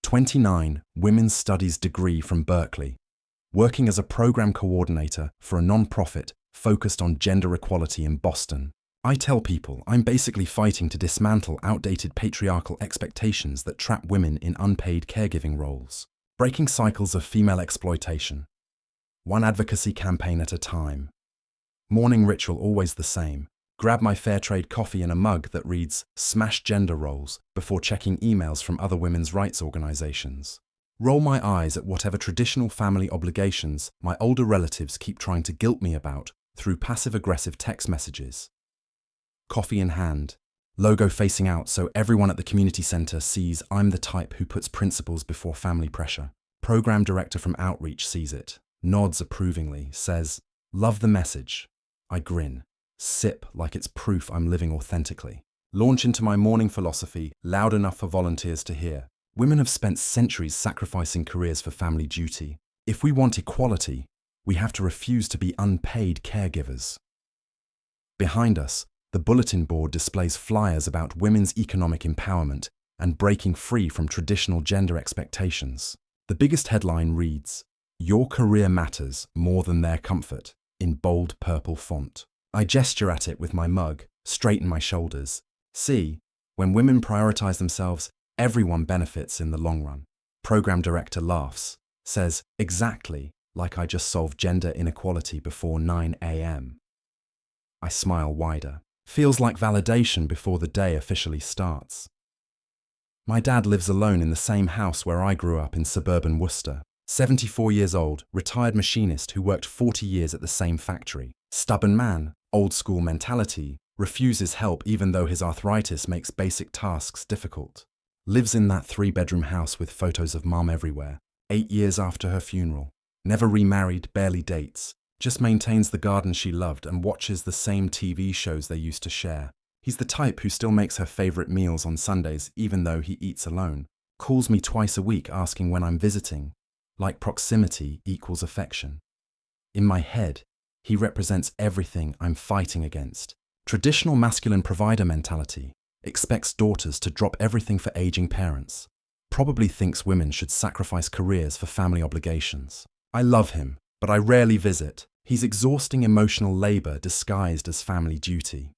29, women's studies degree from Berkeley, working as a program coordinator for a non-profit focused on gender equality in Boston. I tell people I'm basically fighting to dismantle outdated patriarchal expectations that trap women in unpaid caregiving roles, breaking cycles of female exploitation. One advocacy campaign at a time. Morning ritual always the same. Grab my fair trade coffee in a mug that reads "Smash gender roles" before checking emails from other women's rights organizations. Roll my eyes at whatever traditional family obligations my older relatives keep trying to guilt me about through passive-aggressive text messages. Coffee in hand, logo facing out so everyone at the community center sees I'm the type who puts principles before family pressure. Program director from Outreach sees it, nods approvingly, says, "Love the message." I grin, sip like it's proof I'm living authentically. Launch into my morning philosophy, loud enough for volunteers to hear. Women have spent centuries sacrificing careers for family duty. If we want equality, we have to refuse to be unpaid caregivers. Behind us, the bulletin board displays flyers about women's economic empowerment and breaking free from traditional gender expectations. The biggest headline reads, "Your career matters more than their comfort," in bold purple font. I gesture at it with my mug, straighten my shoulders. See, when women prioritize themselves, everyone benefits in the long run. Program director laughs, says, "Exactly, like I just solved gender inequality before 9 a.m. I smile wider. Feels like validation before the day officially starts. My dad lives alone in the same house where I grew up in suburban Worcester. 74 years old, retired machinist who worked 40 years at the same factory. Stubborn man, old school mentality, refuses help even though his arthritis makes basic tasks difficult. Lives in that 3-bedroom house with photos of mom everywhere, 8 years after her funeral. Never remarried, barely dates. Just maintains the garden she loved and watches the same TV shows they used to share. He's the type who still makes her favorite meals on Sundays even though he eats alone. Calls me twice a week asking when I'm visiting. Like proximity equals affection. In my head, he represents everything I'm fighting against. Traditional masculine provider mentality expects daughters to drop everything for aging parents. Probably thinks women should sacrifice careers for family obligations. I love him, but I rarely visit. He's exhausting emotional labor disguised as family duty.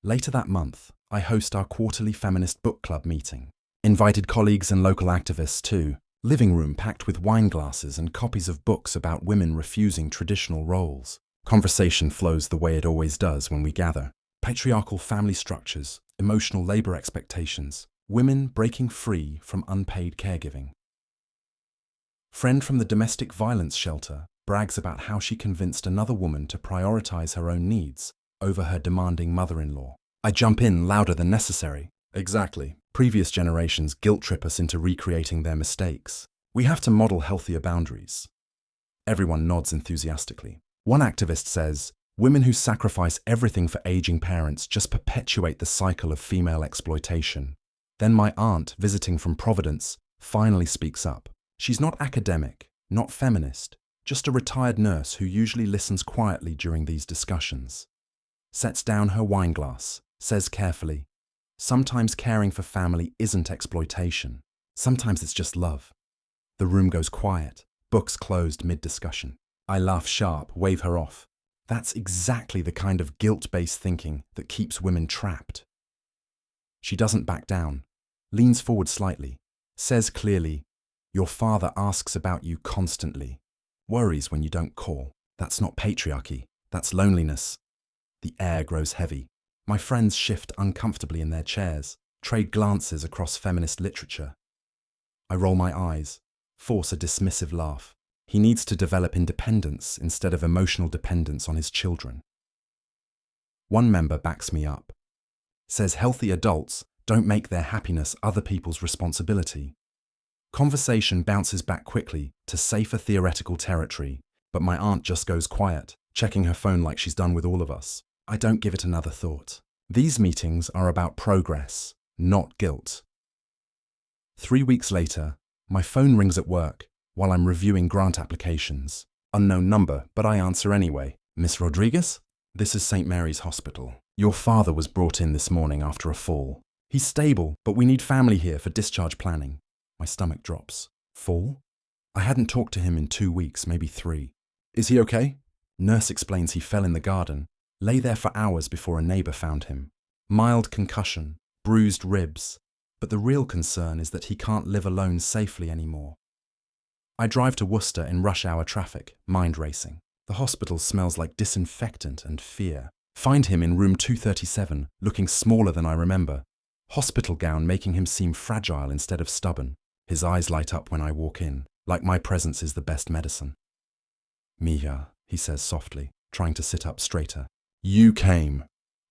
Later that month, I host our quarterly feminist book club meeting. Invited colleagues and local activists too. Living room packed with wine glasses and copies of books about women refusing traditional roles. Conversation flows the way it always does when we gather. Patriarchal family structures, emotional labor expectations, women breaking free from unpaid caregiving. Friend from the domestic violence shelter brags about how she convinced another woman to prioritize her own needs over her demanding mother-in-law. I jump in louder than necessary. Exactly. Previous generations guilt trip us into recreating their mistakes. We have to model healthier boundaries. Everyone nods enthusiastically. One activist says, "Women who sacrifice everything for aging parents just perpetuate the cycle of female exploitation." Then my aunt, visiting from Providence, finally speaks up. She's not academic, not feminist, just a retired nurse who usually listens quietly during these discussions. Sets down her wine glass, says carefully, "Sometimes caring for family isn't exploitation. Sometimes it's just love." The room goes quiet, books closed mid-discussion. I laugh sharp, wave her off. That's exactly the kind of guilt-based thinking that keeps women trapped. She doesn't back down, leans forward slightly, says clearly, "Your father asks about you constantly. Worries when you don't call. That's not patriarchy, that's loneliness." The air grows heavy. My friends shift uncomfortably in their chairs, trade glances across feminist literature. I roll my eyes, force a dismissive laugh. He needs to develop independence instead of emotional dependence on his children. One member backs me up. Says healthy adults don't make their happiness other people's responsibility. Conversation bounces back quickly to safer theoretical territory, but my aunt just goes quiet, checking her phone like she's done with all of us. I don't give it another thought. These meetings are about progress, not guilt. 3 weeks later, my phone rings at work while I'm reviewing grant applications. Unknown number, but I answer anyway. "Miss Rodriguez? This is St. Mary's Hospital. Your father was brought in this morning after a fall. He's stable, but we need family here for discharge planning. My stomach drops. Fall? I hadn't talked to him in 2 weeks, maybe 3. Is he okay? Nurse explains he fell in the garden, lay there for hours before a neighbour found him. Mild concussion, bruised ribs, but the real concern is that he can't live alone safely anymore. I drive to Worcester in rush hour traffic, mind racing. The hospital smells like disinfectant and fear. Find him in room 237, looking smaller than I remember. Hospital gown making him seem fragile instead of stubborn. His eyes light up when I walk in, like my presence is the best medicine. Mia, he says softly, trying to sit up straighter. You came.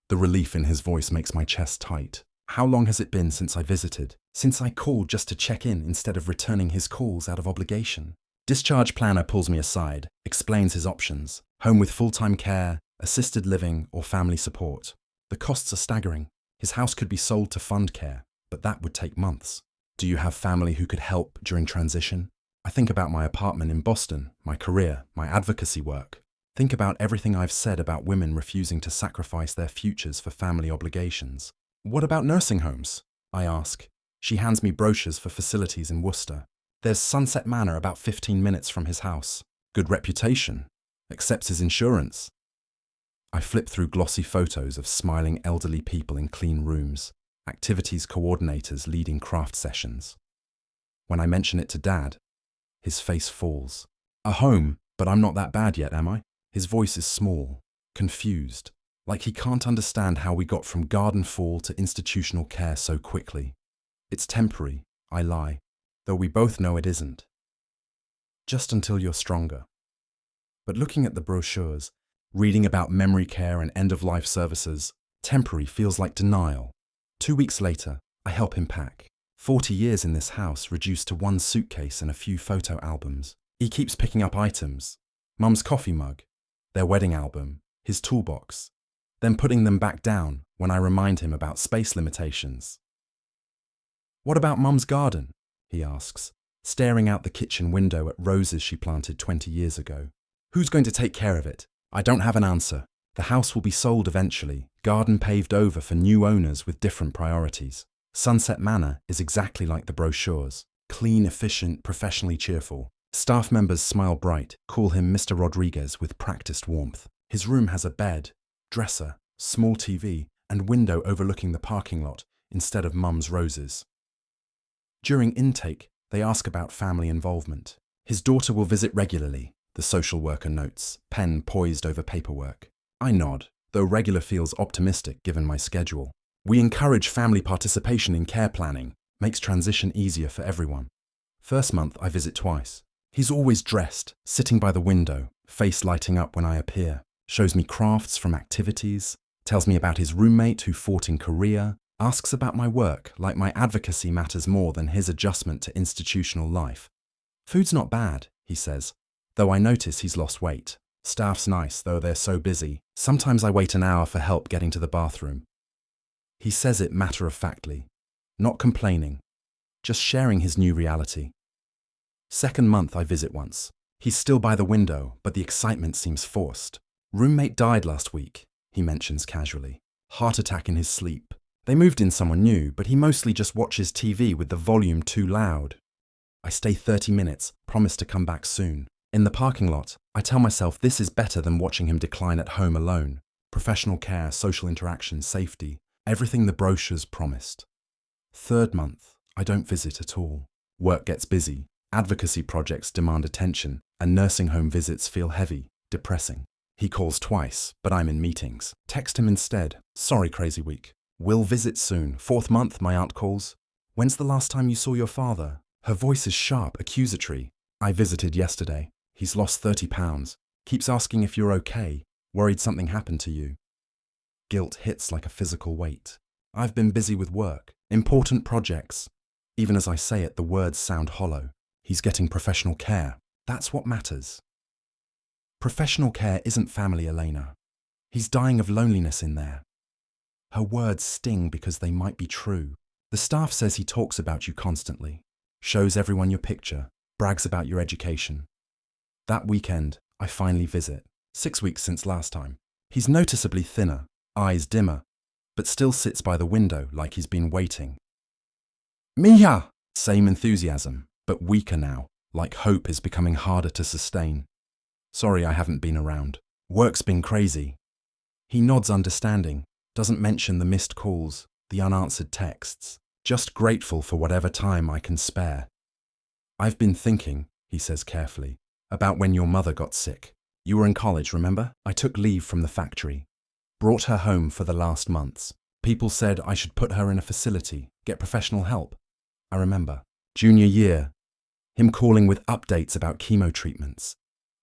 The relief in his voice makes my chest tight. How long has it been since I visited? Since I called just to check in instead of returning his calls out of obligation? Discharge planner pulls me aside, explains his options. Home with full-time care, assisted living, or family support. The costs are staggering. His house could be sold to fund care, but that would take months. Do you have family who could help during transition? I think about my apartment in Boston, my career, my advocacy work. Think about everything I've said about women refusing to sacrifice their futures for family obligations. What about nursing homes? I ask. She hands me brochures for facilities in Worcester. There's Sunset Manor about 15 minutes from his house. Good reputation. Accepts his insurance. I flip through glossy photos of smiling elderly people in clean rooms, activities coordinators leading craft sessions. When I mention it to Dad, his face falls. A home, but I'm not that bad yet, am I? His voice is small, confused, like he can't understand how we got from garden fall to institutional care so quickly. It's temporary, I lie, though we both know it isn't. Just until you're stronger. But looking at the brochures, reading about memory care and end-of-life services, temporary feels like denial. 2 weeks later, I help him pack. 40 years in this house reduced to 1 suitcase and a few photo albums. He keeps picking up items. Mum's coffee mug, their wedding album, his toolbox, then putting them back down when I remind him about space limitations. What about Mum's garden? He asks, staring out the kitchen window at roses she planted 20 years ago. Who's going to take care of it? I don't have an answer. The house will be sold eventually, garden paved over for new owners with different priorities. Sunset Manor is exactly like the brochures. Clean, efficient, professionally cheerful. Staff members smile bright, call him Mr. Rodriguez with practiced warmth. His room has a bed, dresser, small TV, and window overlooking the parking lot instead of Mum's roses. During intake, they ask about family involvement. His daughter will visit regularly, the social worker notes, pen poised over paperwork. I nod, though regular feels optimistic given my schedule. We encourage family participation in care planning, makes transition easier for everyone. First month I visit twice. He's always dressed, sitting by the window, face lighting up when I appear, shows me crafts from activities, tells me about his roommate who fought in Korea, asks about my work like my advocacy matters more than his adjustment to institutional life. Food's not bad, he says, though I notice he's lost weight. Staff's nice, though they're so busy. Sometimes I wait an hour for help getting to the bathroom. He says it matter-of-factly, not complaining, just sharing his new reality. Second month I visit once. He's still by the window, but the excitement seems forced. Roommate died last week, he mentions casually. Heart attack in his sleep. They moved in someone new, but he mostly just watches TV with the volume too loud. I stay 30 minutes, promise to come back soon. In the parking lot, I tell myself this is better than watching him decline at home alone. Professional care, social interaction, safety, everything the brochures promised. Third month, I don't visit at all. Work gets busy. Advocacy projects demand attention, and nursing home visits feel heavy, depressing. He calls twice, but I'm in meetings. Text him instead. Sorry, crazy week. Will visit soon. Fourth month, my aunt calls. When's the last time you saw your father? Her voice is sharp, accusatory. I visited yesterday. He's lost 30 pounds. Keeps asking if you're okay. Worried something happened to you. Guilt hits like a physical weight. I've been busy with work, important projects. Even as I say it, the words sound hollow. He's getting professional care. That's what matters. Professional care isn't family, Elena. He's dying of loneliness in there. Her words sting because they might be true. The staff says he talks about you constantly, shows everyone your picture, brags about your education. That weekend, I finally visit, 6 weeks since last time. He's noticeably thinner, eyes dimmer, but still sits by the window like he's been waiting. Mia! Same enthusiasm, but weaker now, like hope is becoming harder to sustain. Sorry I haven't been around. Work's been crazy. He nods understanding, doesn't mention the missed calls, the unanswered texts. Just grateful for whatever time I can spare. I've been thinking, he says carefully, about when your mother got sick. You were in college, remember? I took leave from the factory. Brought her home for the last months. People said I should put her in a facility, get professional help. I remember. Junior year. Him calling with updates about chemo treatments.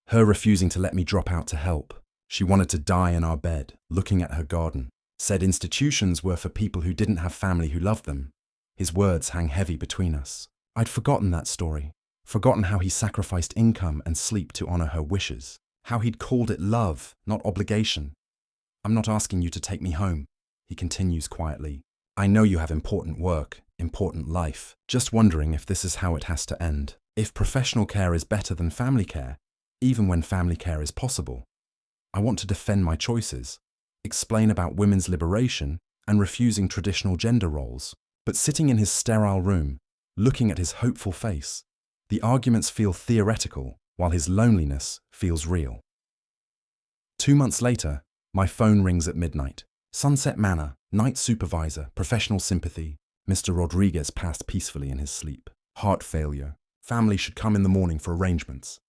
Her refusing to let me drop out to help. She wanted to die in our bed, looking at her garden. Said institutions were for people who didn't have family who loved them. His words hang heavy between us. I'd forgotten that story. Forgotten how he sacrificed income and sleep to honor her wishes. How he'd called it love, not obligation. I'm not asking you to take me home, he continues quietly. I know you have important work, important life. Just wondering if this is how it has to end. If professional care is better than family care, even when family care is possible. I want to defend my choices, explain about women's liberation and refusing traditional gender roles. But sitting in his sterile room, looking at his hopeful face, the arguments feel theoretical while his loneliness feels real. 2 months later, my phone rings at midnight. Sunset Manor, night supervisor, professional sympathy. Mr. Rodriguez passed peacefully in his sleep. Heart failure. Family should come in the morning for arrangements.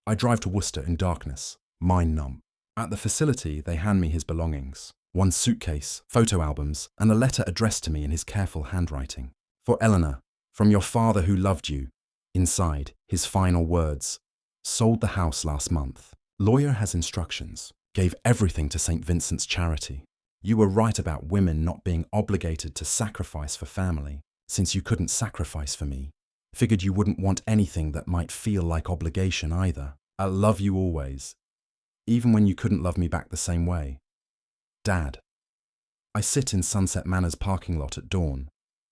I drive to Worcester in darkness, mind numb. At the facility, they hand me his belongings. One suitcase, photo albums, and a letter addressed to me in his careful handwriting. For Eleanor, from your father who loved you. Inside, his final words. Sold the house last month. Lawyer has instructions. Gave everything to St. Vincent's charity. You were right about women not being obligated to sacrifice for family, since you couldn't sacrifice for me. Figured you wouldn't want anything that might feel like obligation either. I'll love you always, even when you couldn't love me back the same way. Dad. I sit in Sunset Manor's parking lot at dawn,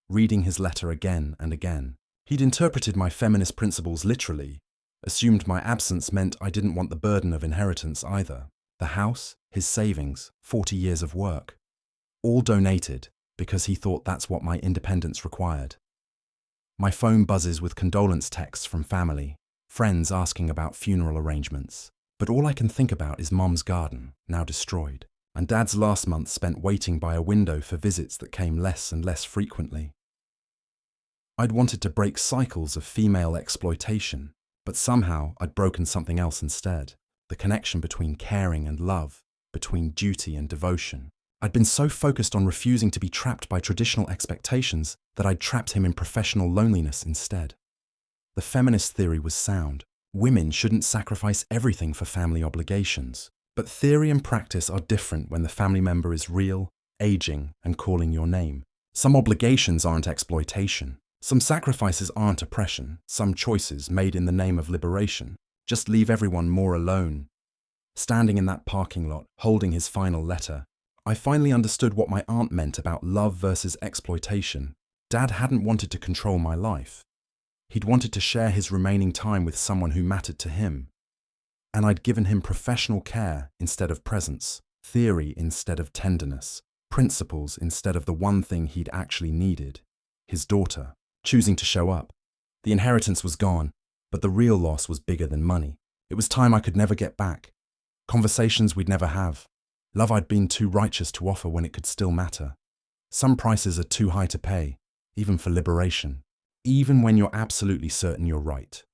reading his letter again and again. He'd interpreted my feminist principles literally, assumed my absence meant I didn't want the burden of inheritance either. The house, his savings, 40 years of work. All donated because he thought that's what my independence required. My phone buzzes with condolence texts from family, friends asking about funeral arrangements. But all I can think about is Mom's garden, now destroyed, and Dad's last month spent waiting by a window for visits that came less and less frequently. I'd wanted to break cycles of female exploitation, but somehow I'd broken something else instead. The connection between caring and love, between duty and devotion. I'd been so focused on refusing to be trapped by traditional expectations that I'd trapped him in professional loneliness instead. The feminist theory was sound. Women shouldn't sacrifice everything for family obligations. But theory and practice are different when the family member is real, aging, and calling your name. Some obligations aren't exploitation. Some sacrifices aren't oppression. Some choices made in the name of liberation. Just leave everyone more alone. Standing in that parking lot, holding his final letter, I finally understood what my aunt meant about love versus exploitation. Dad hadn't wanted to control my life. He'd wanted to share his remaining time with someone who mattered to him. And I'd given him professional care instead of presence, theory instead of tenderness, principles instead of the one thing he'd actually needed, his daughter, choosing to show up. The inheritance was gone, but the real loss was bigger than money. It was time I could never get back. Conversations we'd never have. Love I'd been too righteous to offer when it could still matter. Some prices are too high to pay, even for liberation. Even when you're absolutely certain you're right.